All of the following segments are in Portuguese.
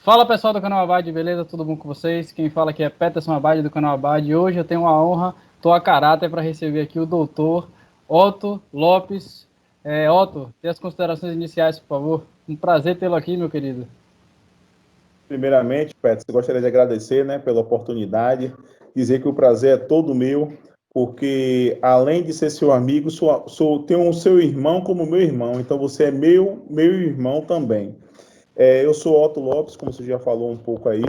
Fala pessoal do canal Abade, beleza? Tudo bom com vocês? Quem fala aqui é Peterson Abade do canal Abade. Hoje eu tenho a honra, estou a caráter para receber aqui o doutor Otto Lopes. Otto, tem as considerações iniciais, por favor. Um prazer tê-lo aqui, meu querido. Primeiramente, Peterson, gostaria de agradecer, né, pela oportunidade, dizer que o prazer é todo meu, porque além de ser seu amigo, tenho o seu irmão como meu irmão, então você é meu irmão também. Eu sou Otto Lopes, como você já falou um pouco aí,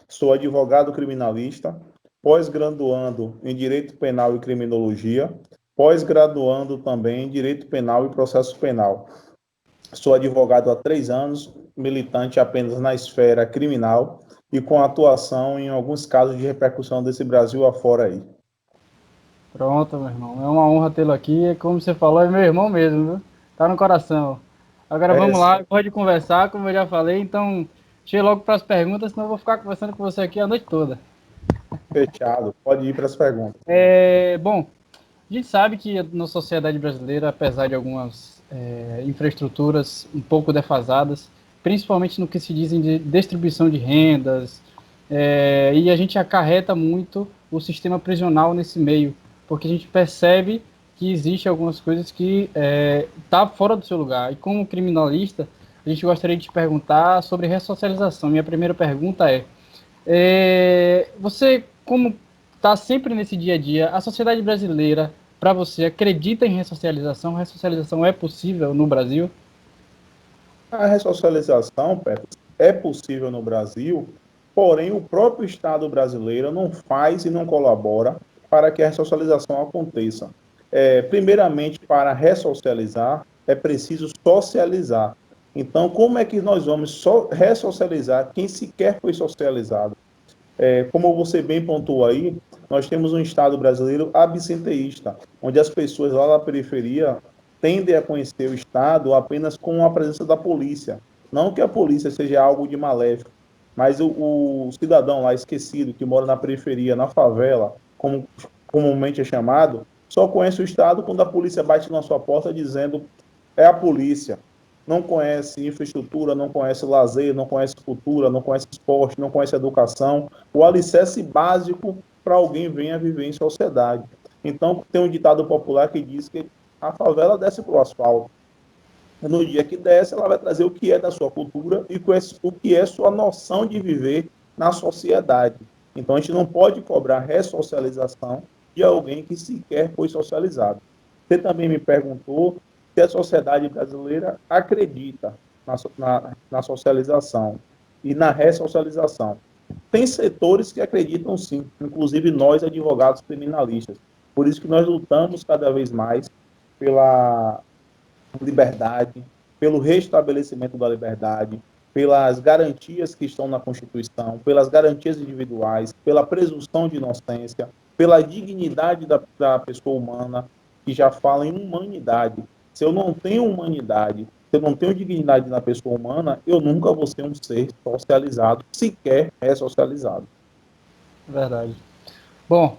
sou advogado criminalista, pós-graduando em Direito Penal e Criminologia, pós-graduando também em Direito Penal e Processo Penal. Sou advogado há 3 anos, militante apenas na esfera criminal e com atuação em alguns casos de repercussão desse Brasil afora aí. Pronto, meu irmão. É uma honra tê-lo aqui. É como você falou, é meu irmão mesmo, viu? Tá no coração. Agora É, vamos lá, pode conversar, como eu já falei. Então, chega logo para as perguntas, senão eu vou ficar conversando com você aqui a noite toda. fechado. Pode ir para as perguntas. Bom, a gente sabe que na sociedade brasileira, apesar de algumas infraestruturas um pouco defasadas, principalmente no que se dizem de distribuição de rendas, e a gente acarreta muito o sistema prisional nesse meio, porque a gente percebe que existe algumas coisas que tá fora do seu lugar. E como criminalista, a gente gostaria de te perguntar sobre ressocialização. Minha primeira pergunta você, como está sempre nesse dia a dia, a sociedade brasileira, para você, acredita em ressocialização? Ressocialização é possível no Brasil? A ressocialização, Pepe, é possível no Brasil, porém o próprio Estado brasileiro não faz e não colabora para que a ressocialização aconteça. Primeiramente, para ressocializar, é preciso socializar. Então, como é que nós vamos ressocializar quem sequer foi socializado? Como você bem pontuou aí, nós temos um Estado brasileiro absenteísta, onde as pessoas lá da periferia tendem a conhecer o Estado apenas com a presença da polícia. Não que a polícia seja algo de maléfico, mas o cidadão lá esquecido, que mora na periferia, na favela, como comumente é chamado, só conhece o Estado quando a polícia bate na sua porta dizendo é a polícia. Não conhece infraestrutura, não conhece lazer, não conhece cultura, não conhece esporte, não conhece educação, o alicerce básico para alguém venha viver em sociedade. Então, tem um ditado popular que diz que a favela desce para o asfalto. No dia que desce, ela vai trazer o que é da sua cultura e o que é sua noção de viver na sociedade. Então, a gente não pode cobrar ressocialização de alguém que sequer foi socializado. Você também me perguntou se a sociedade brasileira acredita na socialização e na ressocialização. Tem setores que acreditam sim, inclusive nós, advogados criminalistas. Por isso que nós lutamos cada vez mais pela liberdade, pelo restabelecimento da liberdade, pelas garantias que estão na Constituição, pelas garantias individuais, pela presunção de inocência, pela dignidade da pessoa humana, que já fala em humanidade. Se eu não tenho humanidade, se eu não tenho dignidade na pessoa humana, eu nunca vou ser um ser socializado, sequer ressocializado. Verdade. Bom,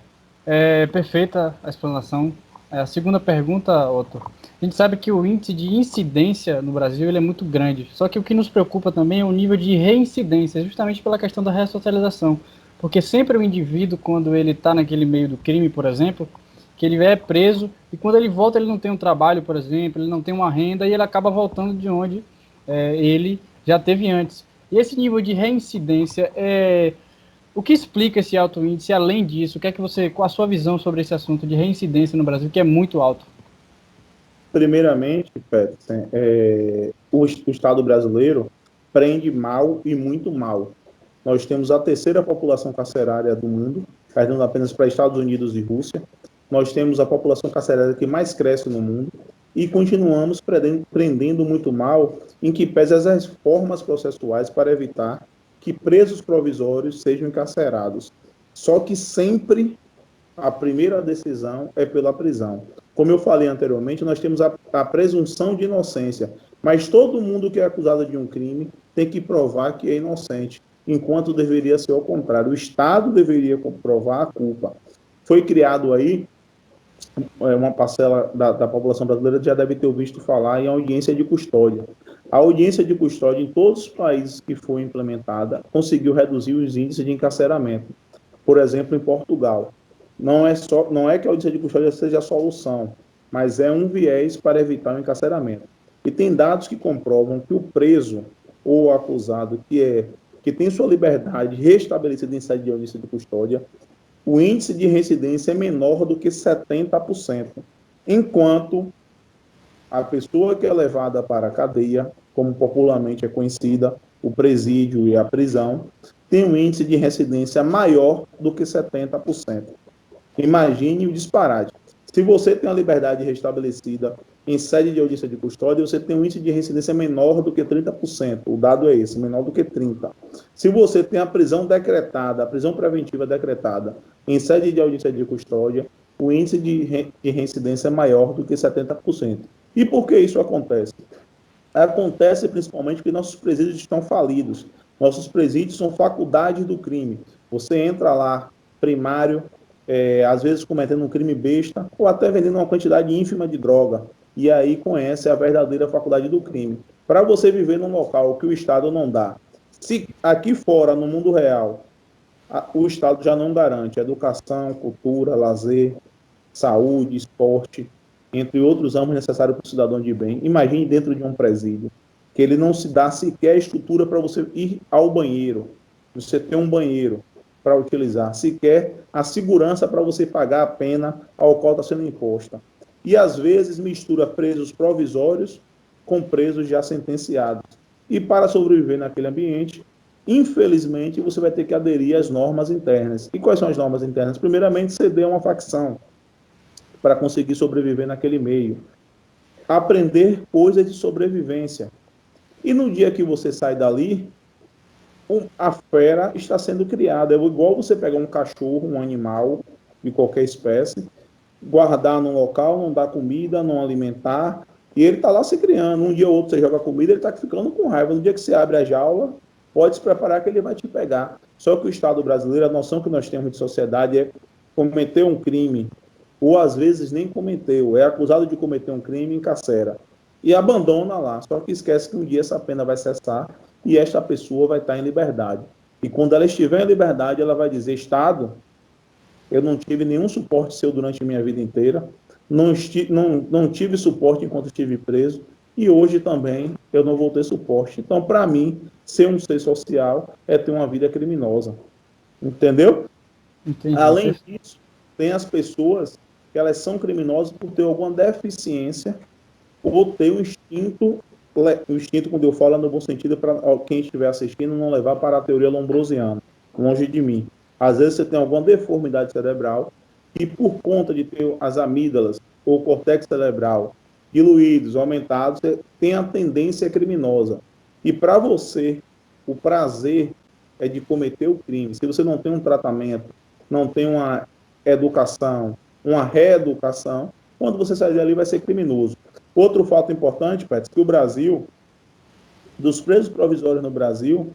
perfeita a explanação. A segunda pergunta, Otto. A gente sabe que o índice de incidência no Brasil ele é muito grande. Só que o que nos preocupa também é o nível de reincidência, justamente pela questão da ressocialização. Porque sempre o indivíduo, quando ele está naquele meio do crime, por exemplo, que ele é preso e quando ele volta ele não tem um trabalho, por exemplo, ele não tem uma renda e ele acaba voltando de onde ele já teve antes. E esse nível de reincidência o que explica esse alto índice? Além disso, o que é que você, qual a sua visão sobre esse assunto de reincidência no Brasil, que é muito alto? Primeiramente, Peterson, o Estado brasileiro prende mal e muito mal. Nós temos a terceira população carcerária do mundo, perdendo apenas para Estados Unidos e Rússia. Nós temos a população carcerária que mais cresce no mundo e continuamos prendendo muito mal, em que pese as reformas processuais para evitar que presos provisórios sejam encarcerados. Só que sempre a primeira decisão é pela prisão. Como eu falei anteriormente, nós temos a presunção de inocência, mas todo mundo que é acusado de um crime tem que provar que é inocente, enquanto deveria ser ao contrário. O Estado deveria comprovar a culpa. Foi criado aí uma parcela da população brasileira já deve ter visto falar em audiência de custódia. A audiência de custódia, em todos os países que foi implementada, conseguiu reduzir os índices de encarceramento. Por exemplo, em Portugal. Não é que a audiência de custódia seja a solução, mas é um viés para evitar o encarceramento. E tem dados que comprovam que o preso ou o acusado que tem sua liberdade restabelecida em sede de audiência de custódia, o índice de reincidência é menor do que 70%, enquanto a pessoa que é levada para a cadeia, como popularmente é conhecida, o presídio e a prisão, tem um índice de reincidência maior do que 70%. Imagine o disparate. Se você tem a liberdade restabelecida em sede de audiência de custódia, você tem um índice de reincidência menor do que 30%. O dado é esse, menor do que 30%. Se você tem a prisão decretada, a prisão preventiva decretada em sede de audiência de custódia, o índice de reincidência é maior do que 70%. E por que isso acontece? Acontece principalmente porque nossos presídios estão falidos. Nossos presídios são faculdades do crime. Você entra lá, primário, às vezes cometendo um crime besta, ou até vendendo uma quantidade ínfima de droga. E aí conhece a verdadeira faculdade do crime. Para você viver num local que o Estado não dá, se aqui fora, no mundo real, o Estado já não garante educação, cultura, lazer, saúde, esporte, entre outros ramos necessários para o cidadão de bem. Imagine dentro de um presídio, que ele não se dá sequer estrutura para você ir ao banheiro, você ter um banheiro para utilizar, sequer a segurança para você pagar a pena ao qual está sendo imposta. E às vezes mistura presos provisórios com presos já sentenciados. E para sobreviver naquele ambiente, infelizmente, você vai ter que aderir às normas internas. E quais são as normas internas? Primeiramente, ceder a uma facção para conseguir sobreviver naquele meio. Aprender coisas de sobrevivência. E no dia que você sai dali, a fera está sendo criada. É igual você pegar um cachorro, um animal de qualquer espécie, guardar num local, não dar comida, não alimentar, e ele está lá se criando. Um dia ou outro você joga comida, ele está ficando com raiva. No dia que você abre a jaula, pode se preparar que ele vai te pegar. Só que o Estado brasileiro, a noção que nós temos de sociedade é cometer um crime, ou às vezes nem cometeu, é acusado de cometer um crime e encarcera. E abandona lá, só que esquece que um dia essa pena vai cessar e esta pessoa vai estar em liberdade. E quando ela estiver em liberdade, ela vai dizer: Estado, eu não tive nenhum suporte seu durante a minha vida inteira, não tive suporte enquanto estive preso, e hoje também eu não vou ter suporte. Então, para mim, ser um ser social é ter uma vida criminosa. Entendeu? Entendi. Além disso, tem as pessoas que elas são criminosas por ter alguma deficiência ou ter o instinto, quando eu falo no bom sentido, para quem estiver assistindo não levar para a teoria lombrosiana, longe de mim. Às vezes você tem alguma deformidade cerebral e por conta de ter as amígdalas ou o córtex cerebral diluídos, aumentados, você tem a tendência criminosa. E para você, o prazer é de cometer o crime. Se você não tem um tratamento, não tem uma educação, uma reeducação, quando você sair dali vai ser criminoso. Outro fato importante, Pet, que o Brasil, dos presos provisórios no Brasil,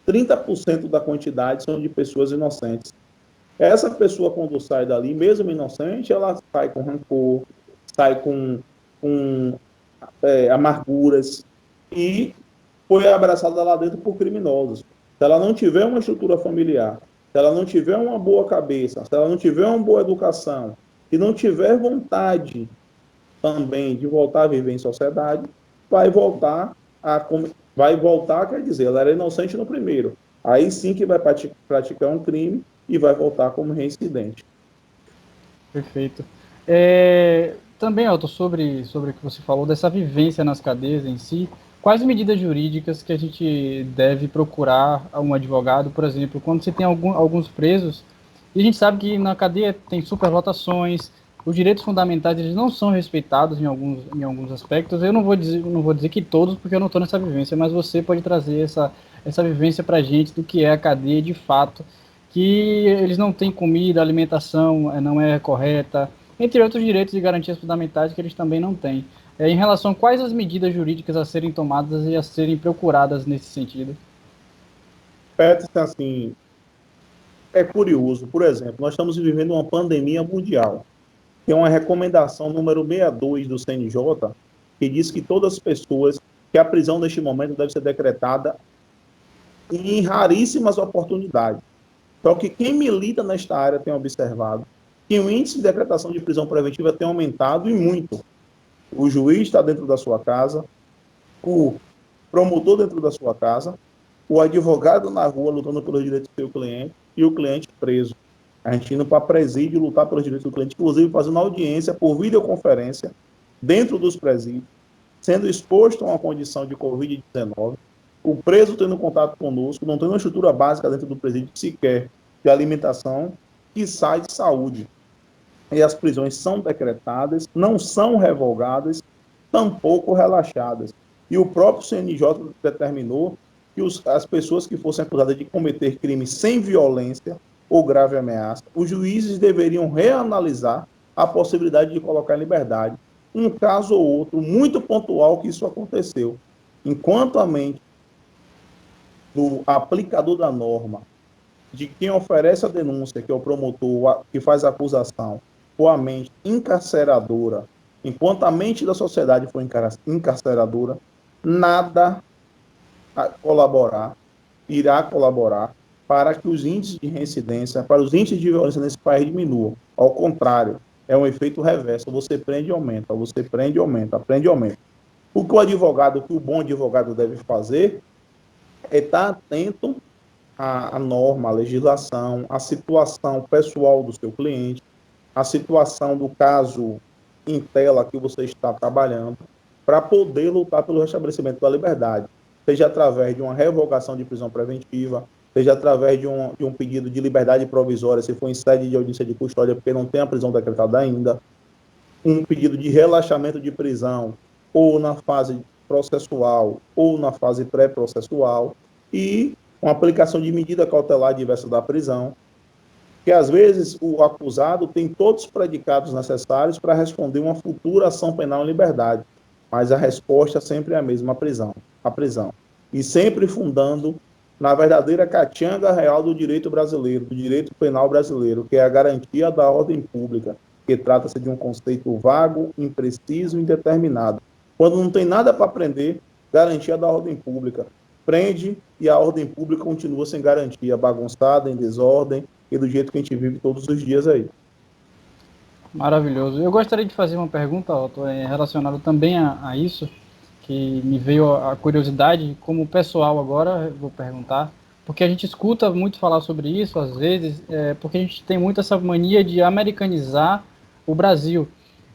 30% da quantidade são de pessoas inocentes. Essa pessoa, quando sai dali, mesmo inocente, ela sai com rancor, sai com amarguras e foi abraçada lá dentro por criminosos. Se ela não tiver uma estrutura familiar, se ela não tiver uma boa cabeça, se ela não tiver uma boa educação, e não tiver vontade também de voltar a viver em sociedade, vai voltar, quer dizer, ela era inocente no primeiro. Aí sim que vai praticar um crime e vai voltar como reincidente. Perfeito. Também, Elton, sobre o que você falou, dessa vivência nas cadeias em si, quais medidas jurídicas que a gente deve procurar um advogado, por exemplo, quando você tem alguns presos, e a gente sabe que na cadeia tem superlotações, os direitos fundamentais eles não são respeitados em alguns aspectos. Eu não vou dizer que todos, porque eu não estou nessa vivência, mas você pode trazer essa vivência para a gente do que é a cadeia de fato, que eles não têm comida, a alimentação não é correta, entre outros direitos e garantias fundamentais que eles também não têm. Em relação a quais as medidas jurídicas a serem tomadas e a serem procuradas nesse sentido? Peterson, assim, é curioso. Por exemplo, nós estamos vivendo uma pandemia mundial. tem uma recomendação número 62 do CNJ, que diz que todas as pessoas, que a prisão neste momento deve ser decretada em raríssimas oportunidades. Só que quem milita nesta área tem observado que o índice de decretação de prisão preventiva tem aumentado e muito. O juiz está dentro da sua casa, o promotor dentro da sua casa, o advogado na rua lutando pelos direitos do seu cliente e o cliente preso. A gente indo para presídio lutar pelos direitos do cliente, inclusive fazendo audiência por videoconferência dentro dos presídios, sendo exposto a uma condição de Covid-19, o preso tendo contato conosco, não tendo uma estrutura básica dentro do presídio sequer de alimentação, que sai de saúde. E as prisões são decretadas, não são revogadas, tampouco relaxadas. E o próprio CNJ determinou que as pessoas que fossem acusadas de cometer crimes sem violência ou grave ameaça, os juízes deveriam reanalisar a possibilidade de colocar em liberdade. Um caso ou outro, muito pontual que isso aconteceu. Enquanto a mente do aplicador da norma, de quem oferece a denúncia, que é o promotor que faz a acusação, for a mente encarceradora, enquanto a mente da sociedade for encarceradora, nada irá colaborar para que os índices de reincidência, para os índices de violência nesse país diminuam. Ao contrário, é um efeito reverso. Você prende e aumenta, você prende e aumenta, prende e aumenta. O que o bom advogado deve fazer é estar atento à norma, à legislação, à situação pessoal do seu cliente, à situação do caso em tela que você está trabalhando, para poder lutar pelo restabelecimento da liberdade, seja através de uma revogação de prisão preventiva, seja através de um pedido de liberdade provisória, se for em sede de audiência de custódia, porque não tem a prisão decretada ainda, um pedido de relaxamento de prisão, ou na fase processual, ou na fase pré-processual, e uma aplicação de medida cautelar diversa da prisão, que às vezes o acusado tem todos os predicados necessários para responder uma futura ação penal em liberdade, mas a resposta sempre é a mesma, a prisão. E sempre fundando na verdadeira catinga real do direito brasileiro, do direito penal brasileiro, que é a garantia da ordem pública, que trata-se de um conceito vago, impreciso e indeterminado. Quando não tem nada para prender, garantia da ordem pública. Prende e a ordem pública continua sem garantia, bagunçada, em desordem, e do jeito que a gente vive todos os dias aí. Maravilhoso. Eu gostaria de fazer uma pergunta, Otto, relacionada também a isso, que me veio a curiosidade, como pessoal agora, vou perguntar, porque a gente escuta muito falar sobre isso, às vezes, porque a gente tem muito essa mania de americanizar o Brasil.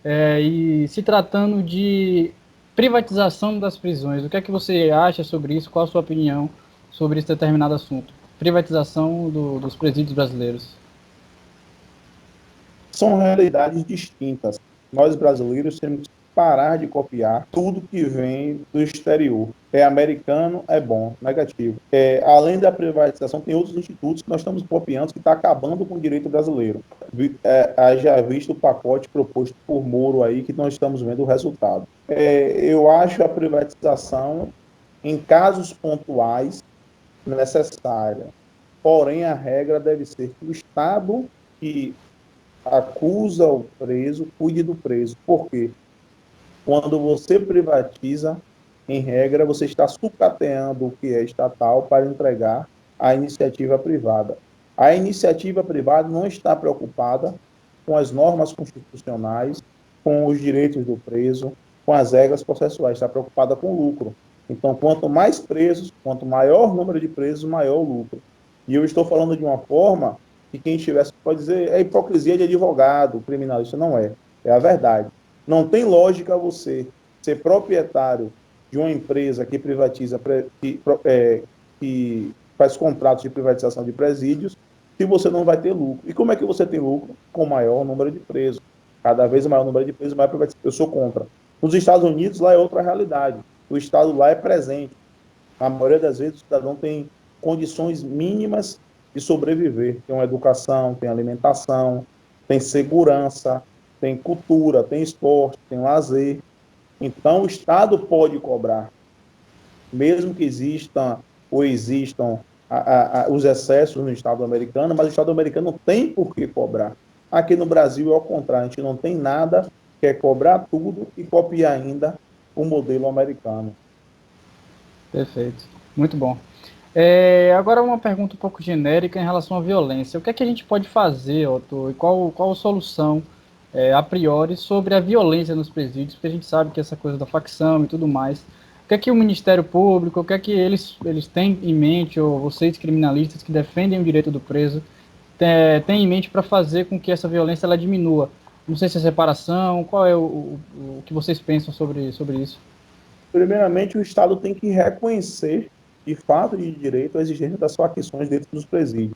E se tratando de privatização das prisões, o que é que você acha sobre isso? Qual a sua opinião sobre esse determinado assunto? Privatização dos presídios brasileiros. São realidades distintas. Nós brasileiros temos que parar de copiar tudo que vem do exterior. É americano, é bom, negativo. Além da privatização, tem outros institutos que nós estamos copiando que está acabando com o direito brasileiro. Já visto o pacote proposto por Moro aí, que nós estamos vendo o resultado. Eu acho a privatização, em casos pontuais, necessária. Porém, a regra deve ser que o Estado que acusa o preso, cuide do preso. Por quê? Quando você privatiza, em regra, você está sucateando o que é estatal para entregar à iniciativa privada. A iniciativa privada não está preocupada com as normas constitucionais, com os direitos do preso, com as regras processuais, está preocupada com o lucro. Então, quanto mais presos, quanto maior o número de presos, maior o lucro. E eu estou falando de uma forma que quem estivesse pode dizer é hipocrisia de advogado, criminalista. Não é. É a verdade. Não tem lógica você ser proprietário de uma empresa que privatiza, que faz contratos de privatização de presídios, se você não vai ter lucro. E como é que você tem lucro? Com maior número de presos. Cada vez maior número de presos, maior privatização. Eu sou contra. Nos Estados Unidos, lá é outra realidade. O Estado lá é presente. A maioria das vezes, o cidadão tem condições mínimas de sobreviver. Tem uma educação, tem alimentação, tem segurança, tem cultura, tem esporte, tem lazer. Então, o Estado pode cobrar, mesmo que existam os excessos no Estado americano, mas o Estado americano tem por que cobrar. Aqui no Brasil é ao contrário, a gente não tem nada, quer cobrar tudo e copiar ainda o modelo americano. Perfeito. Muito bom. Agora uma pergunta um pouco genérica em relação à violência. O que é que a gente pode fazer, Otto, e qual a solução, a priori, sobre a violência nos presídios? Porque a gente sabe que essa coisa da facção e tudo mais. O que é que o Ministério Público, o que é que eles têm em mente, ou vocês criminalistas que defendem o direito do preso, têm em mente para fazer com que essa violência ela diminua? Não sei se é separação, qual é o que vocês pensam sobre isso? Primeiramente, o Estado tem que reconhecer, de fato de direito, a exigência das facções dentro dos presídios.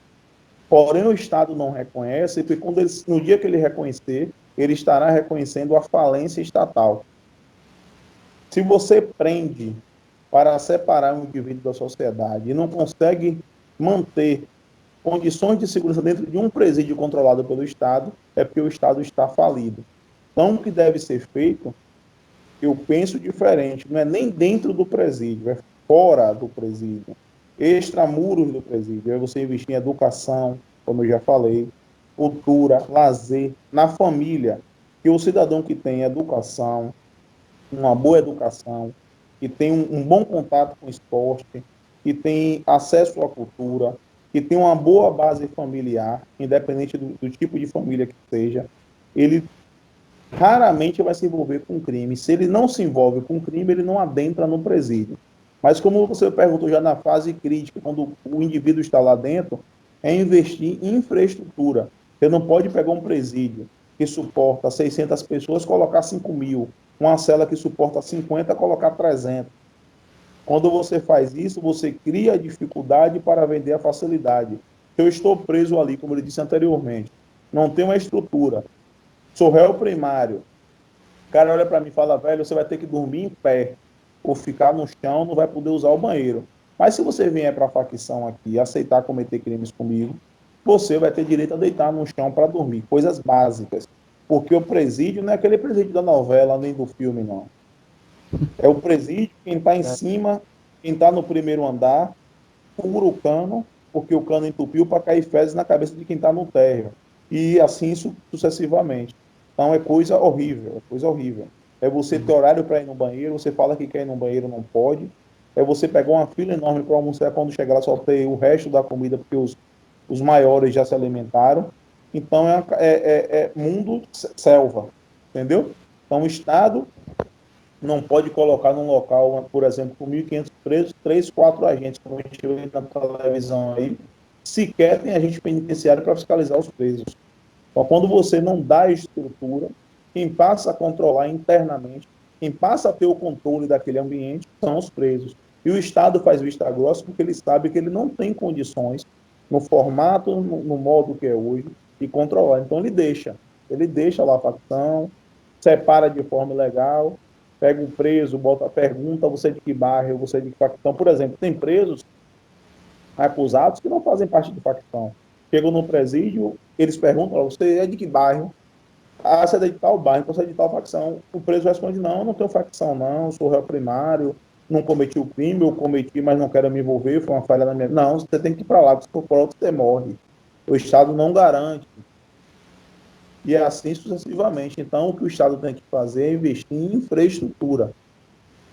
Porém, o Estado não reconhece, porque no dia que ele reconhecer, ele estará reconhecendo a falência estatal. Se você prende para separar um indivíduo da sociedade e não consegue manter condições de segurança dentro de um presídio controlado pelo Estado, é porque o Estado está falido. Então, o que deve ser feito, eu penso diferente, não é nem dentro do presídio, é fora do presídio, extramuros do presídio. É você investir em educação, como eu já falei, cultura, lazer, na família. Que o cidadão que tem educação, uma boa educação, que tem um bom contato com o esporte, que tem acesso à cultura, que tem uma boa base familiar, independente do tipo de família que seja, ele raramente vai se envolver com crime. Se ele não se envolve com crime, ele não adentra no presídio. Mas como você perguntou já na fase crítica, quando o indivíduo está lá dentro, é investir em infraestrutura. Você não pode pegar um presídio que suporta 600 pessoas, colocar 5.000. Uma cela que suporta 50, colocar 300. Quando você faz isso, você cria dificuldade para vender a facilidade. Eu estou preso ali, como eu disse anteriormente, não tem uma estrutura, sou réu primário. O cara olha para mim e fala, velho, você vai ter que dormir em pé, ou ficar no chão, não vai poder usar o banheiro. Mas se você vier para a facção aqui e aceitar cometer crimes comigo, você vai ter direito a deitar no chão para dormir, coisas básicas. Porque o presídio não é aquele presídio da novela nem do filme, não. É o presídio, quem está em cima, quem está no primeiro andar, fura o cano, porque o cano entupiu para cair fezes na cabeça de quem está no térreo. E assim sucessivamente. Então é coisa horrível, é coisa horrível. É você ter horário para ir no banheiro, você fala que quer ir no banheiro, não pode. É você pegar uma fila enorme para almoçar, quando chegar lá só ter o resto da comida, porque os maiores já se alimentaram. Então é mundo selva, entendeu? Então o Estado não pode colocar num local, por exemplo, com 1.500 presos, 3, 4 agentes, como a gente vê na televisão aí, sequer tem agente penitenciário para fiscalizar os presos. Então, quando você não dá estrutura, quem passa a controlar internamente, quem passa a ter o controle daquele ambiente são os presos. E o Estado faz vista grossa porque ele sabe que ele não tem condições, no formato, no modo que é hoje, de controlar. Então ele deixa lá a facção, separa de forma legal, pega o preso, bota a pergunta, você é de que bairro, você é de que facção. Por exemplo, tem presos acusados que não fazem parte de facção. Chegam no presídio, eles perguntam, você é de que bairro? Ah, você é de tal bairro, então você é de tal facção. O preso responde, não, eu não tenho facção não, sou réu primário, não cometi o crime, eu cometi, mas não quero me envolver, foi uma falha na minha... Não, você tem que ir para lá, se for para outro, você morre. O Estado não garante. E assim sucessivamente. Então, o que o Estado tem que fazer é investir em infraestrutura,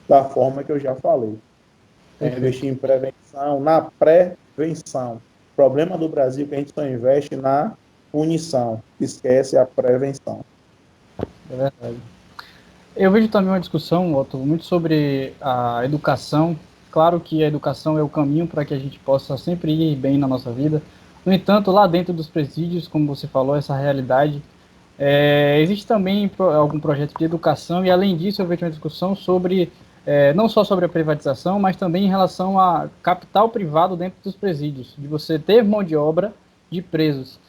da forma que eu já falei. É investir em prevenção, na prevenção. O problema do Brasil é que a gente só investe na punição, esquece a prevenção. É verdade. Eu vejo também uma discussão, Otto, muito sobre a educação. Claro que a educação é o caminho para que a gente possa sempre ir bem na nossa vida. No entanto, lá dentro dos presídios, como você falou, essa realidade, existe também algum projeto de educação, e além disso eu vejo uma discussão sobre, não só sobre a privatização, mas também em relação a capital privado dentro dos presídios, de você ter mão de obra de presos.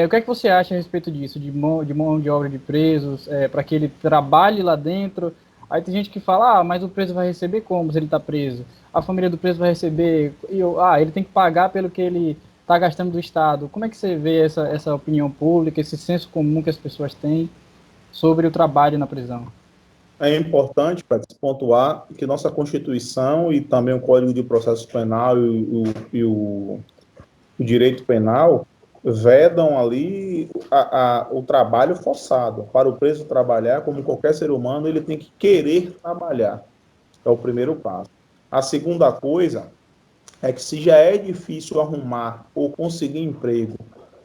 O que é que você acha a respeito disso, de mão de obra de presos, para que ele trabalhe lá dentro? Aí tem gente que fala, mas o preso vai receber como se ele está preso? A família do preso vai receber, ele tem que pagar pelo que ele está gastando do Estado. Como é que você vê essa opinião pública, esse senso comum que as pessoas têm sobre o trabalho na prisão? É importante, para pontuar que nossa Constituição e também o Código de Processo Penal e o direito penal, vedam ali o trabalho forçado. Para o preso trabalhar, como qualquer ser humano, ele tem que querer trabalhar. É o primeiro passo. A segunda coisa é que se já é difícil arrumar ou conseguir emprego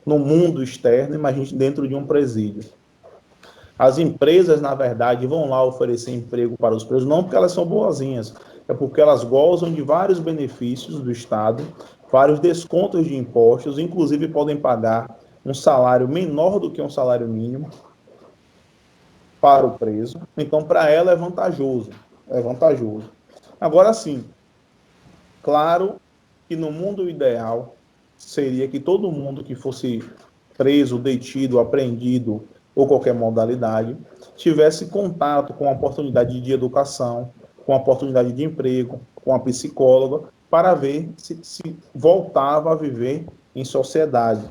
no mundo externo, imagine dentro de um presídio. As empresas, na verdade, vão lá oferecer emprego para os presos, não porque elas são boazinhas, é porque elas gozam de vários benefícios do Estado, vários descontos de impostos, inclusive podem pagar um salário menor do que um salário mínimo para o preso. Então, para ela é vantajoso. É vantajoso. Agora, sim, claro que no mundo ideal seria que todo mundo que fosse preso, detido, apreendido ou qualquer modalidade tivesse contato com a oportunidade de educação, com a oportunidade de emprego, com a psicóloga, para ver se voltava a viver em sociedade.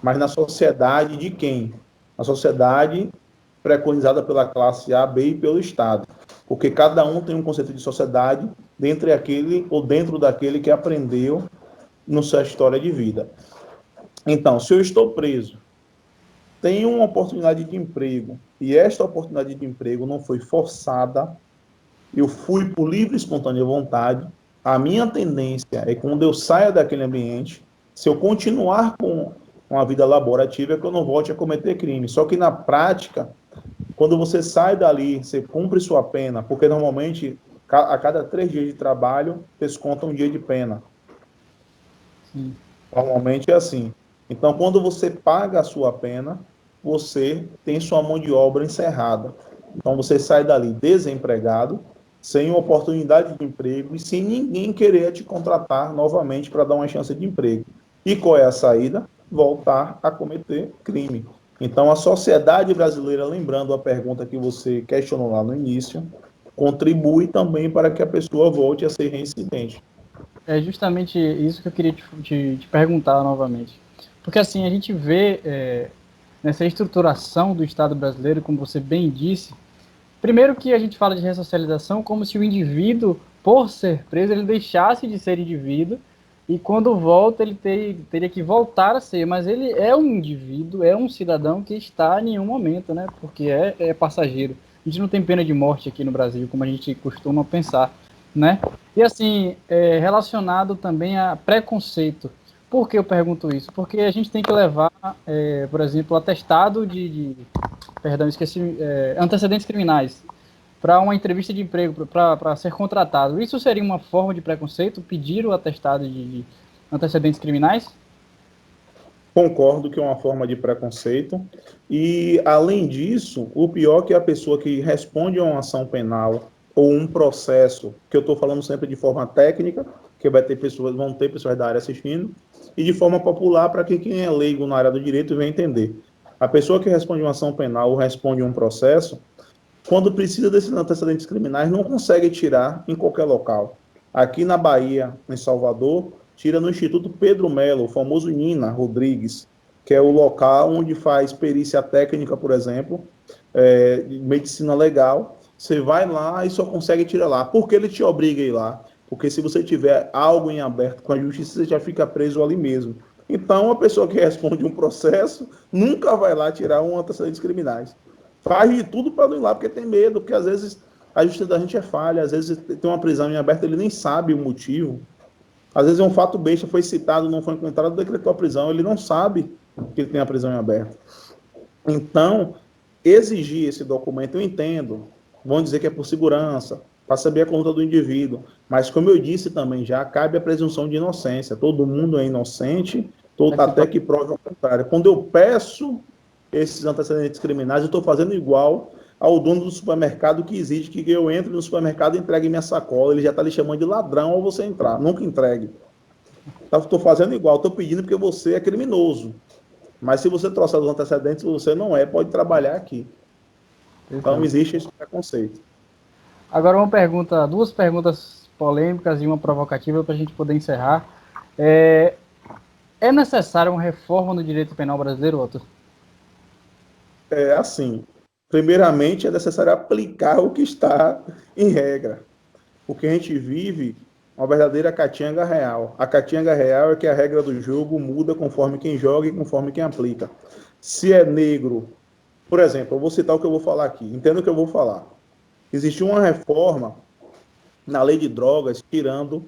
Mas na sociedade de quem? Na sociedade preconizada pela classe A, B e pelo Estado. Porque cada um tem um conceito de sociedade dentro daquele ou dentro daquele que aprendeu na sua história de vida. Então, se eu estou preso, tenho uma oportunidade de emprego e esta oportunidade de emprego não foi forçada, eu fui por livre e espontânea vontade, a minha tendência é que quando eu saia daquele ambiente, se eu continuar com uma vida laborativa, é que eu não volte a cometer crime. Só que na prática, quando você sai dali, você cumpre sua pena, porque normalmente a cada 3 dias de trabalho, desconta um dia de pena. Sim. Normalmente é assim. Então, quando você paga a sua pena, você tem sua mão de obra encerrada. Então, você sai dali desempregado, sem oportunidade de emprego e sem ninguém querer te contratar novamente para dar uma chance de emprego. E qual é a saída? Voltar a cometer crime. Então, a sociedade brasileira, lembrando a pergunta que você questionou lá no início, contribui também para que a pessoa volte a ser reincidente. É justamente isso que eu queria te perguntar novamente. Porque assim, a gente vê nessa estruturação do Estado brasileiro, como você bem disse, primeiro que a gente fala de ressocialização como se o indivíduo, por ser preso, ele deixasse de ser indivíduo e quando volta ele teria que voltar a ser, mas ele é um indivíduo, é um cidadão que está em nenhum momento, né? Porque é passageiro. A gente não tem pena de morte aqui no Brasil, como a gente costuma pensar, né? E assim, relacionado também a preconceito. Por que eu pergunto isso? Porque a gente tem que levar, por exemplo, atestado perdão, esqueci, antecedentes criminais para uma entrevista de emprego, para ser contratado. Isso seria uma forma de preconceito, pedir o atestado de antecedentes criminais? Concordo que é uma forma de preconceito. E, além disso, o pior é que a pessoa que responde a uma ação penal ou um processo, que eu estou falando sempre de forma técnica, que vão ter pessoas da área assistindo, e de forma popular para que quem é leigo na área do direito venha entender. A pessoa que responde uma ação penal ou responde um processo, quando precisa desses antecedentes criminais, não consegue tirar em qualquer local. Aqui na Bahia, em Salvador, tira no Instituto Pedro Melo, o famoso Nina Rodrigues, que é o local onde faz perícia técnica, por exemplo, de medicina legal. Você vai lá e só consegue tirar lá. Por que ele te obriga a ir lá? Porque se você tiver algo em aberto com a justiça, você já fica preso ali mesmo. Então, a pessoa que responde um processo nunca vai lá tirar um antecedentes criminais. Faz de tudo para não ir lá, porque tem medo, porque às vezes a justiça da gente é falha, às vezes tem uma prisão em aberto, ele nem sabe o motivo. Às vezes é um fato besta, foi citado, não foi encontrado, decretou a prisão, ele não sabe que ele tem a prisão em aberto. Então, exigir esse documento, eu entendo, vão dizer que é por segurança, para saber a conduta do indivíduo, mas como eu disse também já, cabe a presunção de inocência, todo mundo é inocente, até que prove o contrário. Quando eu peço esses antecedentes criminais, eu estou fazendo igual ao dono do supermercado que exige que eu entre no supermercado e entregue minha sacola, ele já está lhe chamando de ladrão ao você entrar, nunca entregue. Estou fazendo igual, estou pedindo porque você é criminoso. Mas se você trouxer os antecedentes, você não pode trabalhar aqui. Então, existe esse preconceito. Agora duas perguntas polêmicas e uma provocativa para a gente poder encerrar. É necessária uma reforma no direito penal brasileiro, Otto? É assim, primeiramente é necessário aplicar o que está em regra. Porque a gente vive uma verdadeira catinga real. A catinga real é que a regra do jogo muda conforme quem joga e conforme quem aplica. Se é negro, por exemplo, eu vou citar o que eu vou falar aqui, entenda o que eu vou falar. Existiu uma reforma na lei de drogas, tirando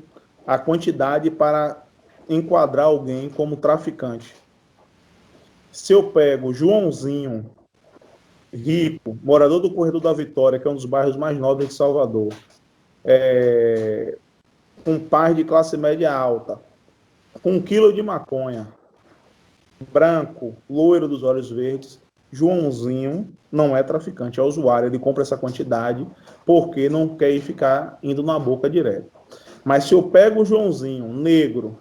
a quantidade para enquadrar alguém como traficante. Se eu pego Joãozinho, rico, morador do Corredor da Vitória, que é um dos bairros mais nobres de Salvador, um pai de classe média alta, com 1 quilo de maconha, branco, loiro dos olhos verdes, Joãozinho não é traficante, é usuário, ele compra essa quantidade porque não quer ficar indo na boca direto. Mas se eu pego o Joãozinho, negro,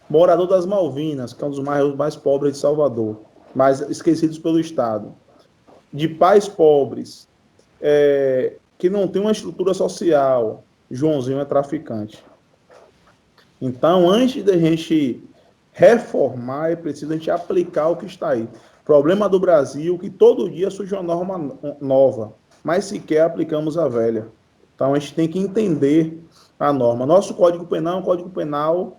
morador das Malvinas, que é um dos mais pobres de Salvador, mais esquecidos pelo Estado, de pais pobres, que não tem uma estrutura social, Joãozinho é traficante. Então, antes da gente reformar, é preciso a gente aplicar o que está aí. Problema do Brasil, que todo dia surge uma norma nova, mas sequer aplicamos a velha. Então, a gente tem que entender a norma. Nosso Código Penal é um Código Penal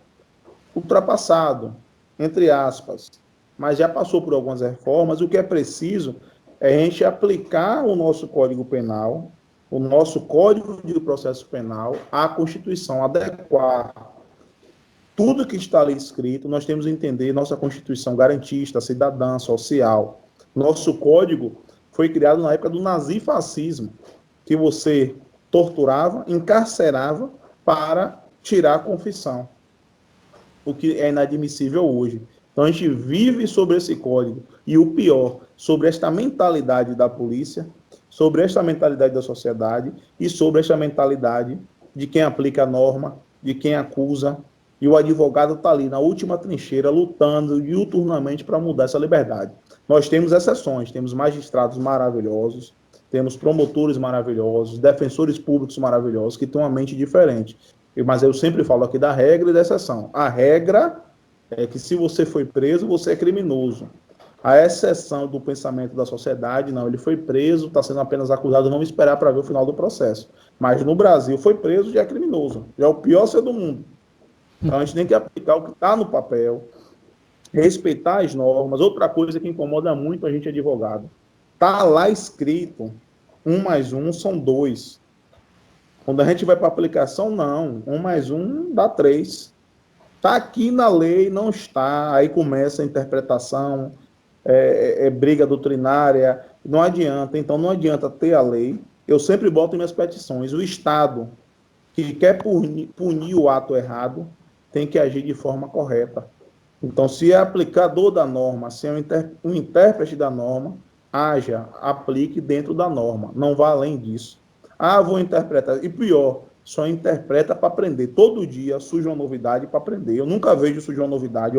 ultrapassado, entre aspas, mas já passou por algumas reformas. O que é preciso é a gente aplicar o nosso Código Penal, o nosso Código de Processo Penal à Constituição, adequar tudo que está ali escrito. Nós temos que entender nossa Constituição garantista, cidadã, social. Nosso código foi criado na época do nazifascismo, que você torturava, encarcerava para tirar a confissão, o que é inadmissível hoje. Então a gente vive sobre esse código. E o pior, sobre esta mentalidade da polícia, sobre esta mentalidade da sociedade e sobre esta mentalidade de quem aplica a norma, de quem acusa. E o advogado está ali na última trincheira, lutando diuturnamente para mudar essa liberdade. Nós temos exceções, temos magistrados maravilhosos, temos promotores maravilhosos, defensores públicos maravilhosos, que têm uma mente diferente. Mas eu sempre falo aqui da regra e da exceção. A regra é que se você foi preso, você é criminoso. A exceção do pensamento da sociedade, não, ele foi preso, está sendo apenas acusado, vamos esperar para ver o final do processo. Mas no Brasil, foi preso, já é criminoso. Já é o pior ser do mundo. Então a gente tem que aplicar o que está no papel, respeitar as normas. Outra coisa que incomoda muito a gente advogado. Está lá escrito, 1 mais 1 são 2. Quando a gente vai para a aplicação, não. 1 mais 1 dá 3. Está aqui na lei, não está. Aí começa a interpretação, briga doutrinária. Não adianta. Então, não adianta ter a lei. Eu sempre boto em minhas petições. O Estado que quer punir o ato errado tem que agir de forma correta. Então, se é aplicador da norma, se é um intérprete da norma, haja, aplique dentro da norma. Não vá além disso. Vou interpretar. E pior, só interpreta para aprender. Todo dia surge uma novidade para aprender. Eu nunca vejo surgir uma novidade.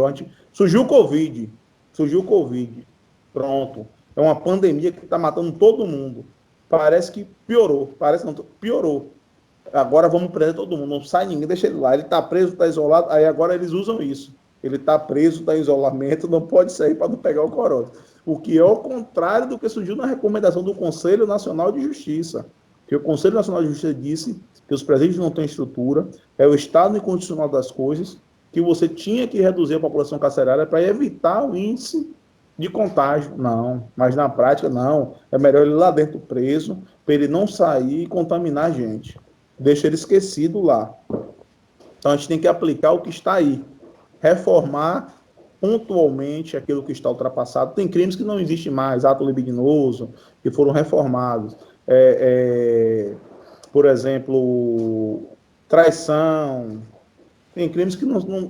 Surgiu o Covid. Pronto. É uma pandemia que está matando todo mundo. Parece que piorou. Piorou. Agora vamos prender todo mundo. Não sai ninguém, deixa ele lá. Ele está preso, está isolado. Aí agora eles usam isso. Ele está preso, está em isolamento, não pode sair para não pegar o corona. O que é o contrário do que surgiu na recomendação do Conselho Nacional de Justiça. Que o Conselho Nacional de Justiça disse que os presídios não têm estrutura, é o estado incondicional das coisas, que você tinha que reduzir a população carcerária para evitar o índice de contágio. Não, mas na prática não. É melhor ele lá dentro preso, para ele não sair e contaminar a gente. Deixa ele esquecido lá. Então a gente tem que aplicar o que está aí. Reformar pontualmente aquilo que está ultrapassado. Tem crimes que não existem mais, ato libidinoso, que foram reformados. Por exemplo, traição. Tem crimes que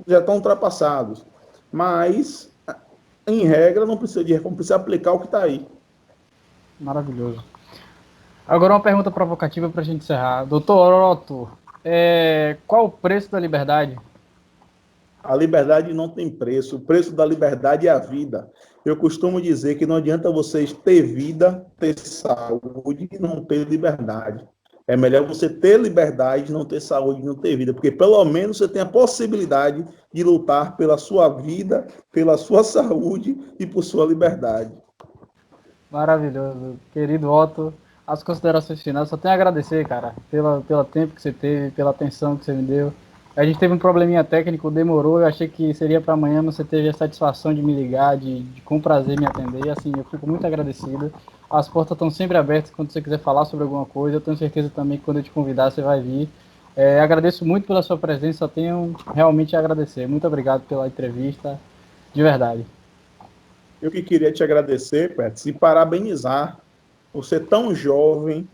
já estão ultrapassados. Mas, em regra, não precisa de reforma, precisa aplicar o que está aí. Maravilhoso. Agora uma pergunta provocativa para a gente encerrar. Doutor Otto, qual o preço da liberdade? A liberdade não tem preço. O preço da liberdade é a vida. Eu costumo dizer que não adianta vocês ter vida, ter saúde e não ter liberdade. É melhor você ter liberdade, não ter saúde e não ter vida, porque pelo menos você tem a possibilidade de lutar pela sua vida, pela sua saúde e por sua liberdade. Maravilhoso. Querido Otto, as considerações finais, só tenho a agradecer, cara, pelo tempo que você teve, pela atenção que você me deu. A gente teve um probleminha técnico, demorou, eu achei que seria para amanhã, mas você teve a satisfação de me ligar, com prazer me atender, assim, eu fico muito agradecido. As portas estão sempre abertas quando você quiser falar sobre alguma coisa, eu tenho certeza também que quando eu te convidar você vai vir. Agradeço muito pela sua presença, só tenho realmente a agradecer. Muito obrigado pela entrevista, de verdade. Eu que queria te agradecer, Pets, e parabenizar por ser tão jovem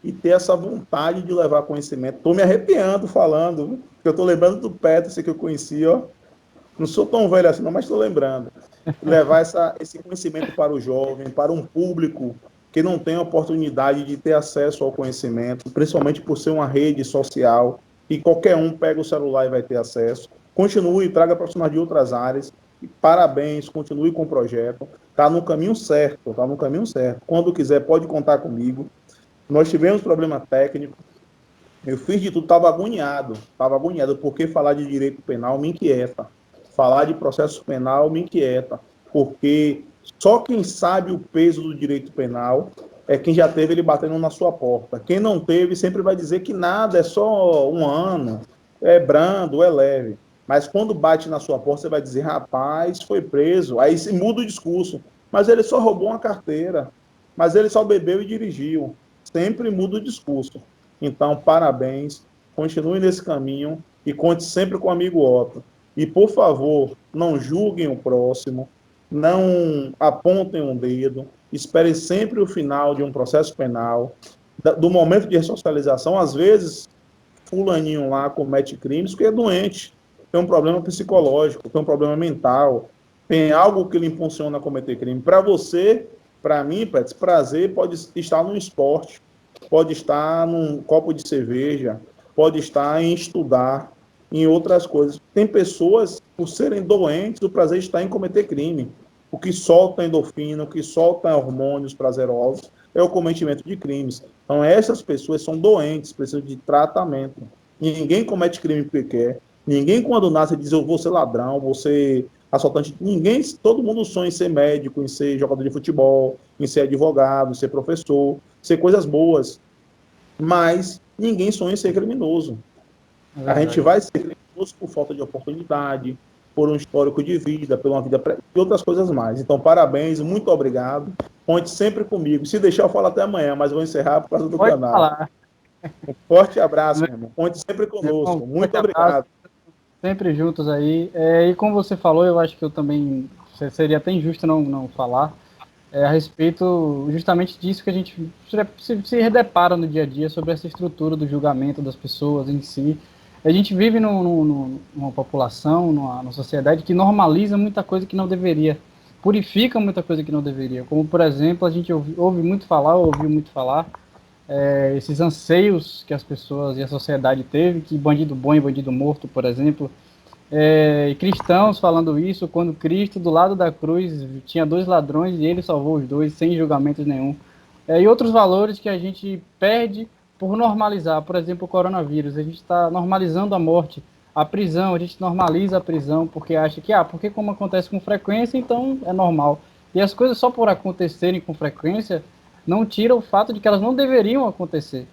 e ter essa vontade de levar conhecimento. Estou me arrepiando falando, porque eu estou lembrando do Petros que eu conheci, ó. Não sou tão velho assim, não, mas estou lembrando. Levar esse conhecimento para o jovem, para um público que não tem oportunidade de ter acesso ao conhecimento, principalmente por ser uma rede social, e qualquer um pega o celular e vai ter acesso. Continue, traga profissionais de outras áreas. E parabéns, continue com o projeto. Está no caminho certo, está no caminho certo. Quando quiser, pode contar comigo. Nós tivemos problema técnico, eu fiz de tudo, estava agoniado, porque falar de direito penal me inquieta. Falar de processo penal me inquieta, porque só quem sabe o peso do direito penal é quem já teve ele batendo na sua porta. Quem não teve sempre vai dizer que nada, é só um ano, é brando, é leve. Mas quando bate na sua porta, você vai dizer, rapaz, foi preso. Aí se muda o discurso. Mas ele só roubou uma carteira. Mas ele só bebeu e dirigiu. Sempre muda o discurso. Então, parabéns, continue nesse caminho e conte sempre com o amigo Otto. E, por favor, não julguem o próximo, não apontem um dedo, espere sempre o final de um processo penal, do momento de ressocialização. Às vezes, fulaninho lá comete crimes porque é doente, tem um problema psicológico, tem um problema mental, tem algo que lhe impulsiona a cometer crime. Para você, para mim, Pets, prazer pode estar no esporte, pode estar num copo de cerveja, pode estar em estudar, em outras coisas. Tem pessoas, por serem doentes, o prazer está em cometer crime. O que solta endorfina, o que solta hormônios prazerosos é o cometimento de crimes. Então, essas pessoas são doentes, precisam de tratamento. Ninguém comete crime porque quer. Ninguém, quando nasce, diz eu vou ser ladrão, vou ser assaltante. Ninguém, todo mundo sonha em ser médico, em ser jogador de futebol, em ser advogado, em ser professor, ser coisas boas. Mas ninguém sonha em ser criminoso. É A gente verdade. vai ser criminoso por falta de oportunidade, por um histórico de vida, por uma vida e outras coisas mais. Então, parabéns, muito obrigado. Conte sempre comigo. Se deixar, eu falo até amanhã, mas vou encerrar por causa do Pode canal. falar. Um forte abraço, meu irmão. Conte sempre Meu irmão, conosco. Muito forte abraço, obrigado. sempre juntos aí. E como você falou, eu acho que eu também seria até injusto não falar a respeito justamente disso que a gente se depara no dia a dia sobre essa estrutura do julgamento das pessoas em si. A gente vive numa população, numa sociedade que normaliza muita coisa que não deveria, purifica muita coisa que não deveria. Como, por exemplo, a gente ouviu muito falar, ouviu muito falar, esses anseios que as pessoas e a sociedade teve, que bandido bom e bandido morto, por exemplo, cristãos falando isso, quando Cristo, do lado da cruz, tinha dois ladrões e ele salvou os dois sem julgamento nenhum. E outros valores que a gente perde por normalizar, por exemplo, o coronavírus. A gente está normalizando a morte, a prisão, a gente normaliza a prisão porque acha que, porque como acontece com frequência, então é normal. E as coisas só por acontecerem com frequência não tira o fato de que elas não deveriam acontecer.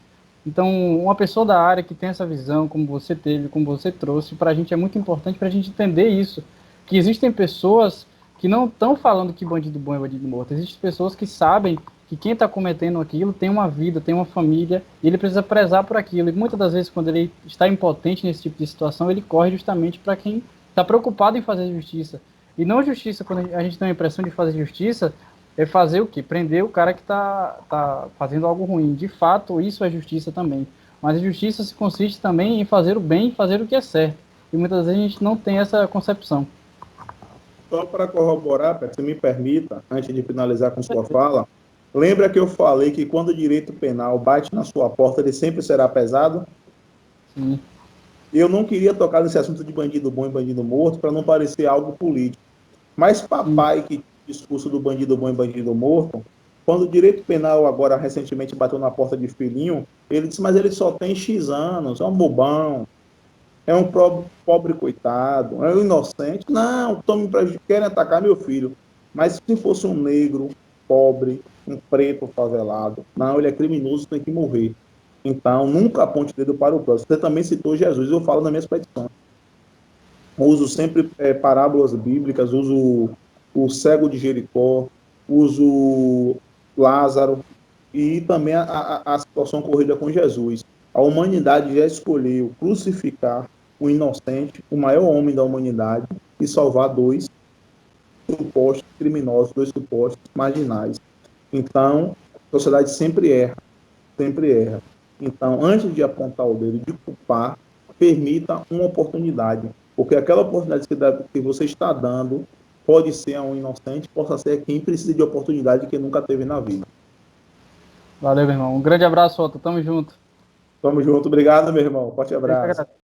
Então, uma pessoa da área que tem essa visão, como você teve, como você trouxe, para a gente é muito importante para a gente entender isso. Que existem pessoas que não estão falando que bandido bom é bandido morto. Existem pessoas que sabem que quem está cometendo aquilo tem uma vida, tem uma família, e ele precisa prezar por aquilo. E muitas das vezes, quando ele está impotente nesse tipo de situação, ele corre justamente para quem está preocupado em fazer justiça. E não justiça, quando a gente tem a impressão de fazer justiça, é fazer o quê? Prender o cara que tá fazendo algo ruim. De fato, isso é justiça também. Mas a justiça se consiste também em fazer o bem e fazer o que é certo. E muitas vezes a gente não tem essa concepção. Só para corroborar, se me permita, antes de finalizar com sua fala, lembra que eu falei que quando o direito penal bate na sua porta, ele sempre será pesado? Sim. Eu não queria tocar nesse assunto de bandido bom e bandido morto para não parecer algo político. Mas Sim. papai, que discurso do bandido bom e bandido morto, quando o direito penal agora recentemente bateu na porta de filhinho, ele disse, mas ele só tem X anos, é um bobão, é um pobre coitado, é um inocente. Não, querem atacar meu filho. Mas se fosse um negro, pobre, um preto favelado, não, ele é criminoso, tem que morrer. Então, nunca aponte o dedo para o próximo. Você também citou Jesus, eu falo nas minhas petições. Uso sempre parábolas bíblicas, uso o cego de Jericó, uso Lázaro e também a situação corrida com Jesus. A humanidade já escolheu crucificar o inocente, o maior homem da humanidade, e salvar dois supostos criminosos, dois supostos marginais. Então, a sociedade sempre erra, sempre erra. Então, antes de apontar o dedo, de culpar, permita uma oportunidade, porque aquela oportunidade que você está dando pode ser a um inocente, possa ser quem precisa de oportunidade que nunca teve na vida. Valeu, meu irmão. Um grande abraço, Otto. Tamo junto. Tamo junto, obrigado, meu irmão. Forte Eu que abraço. agradeço.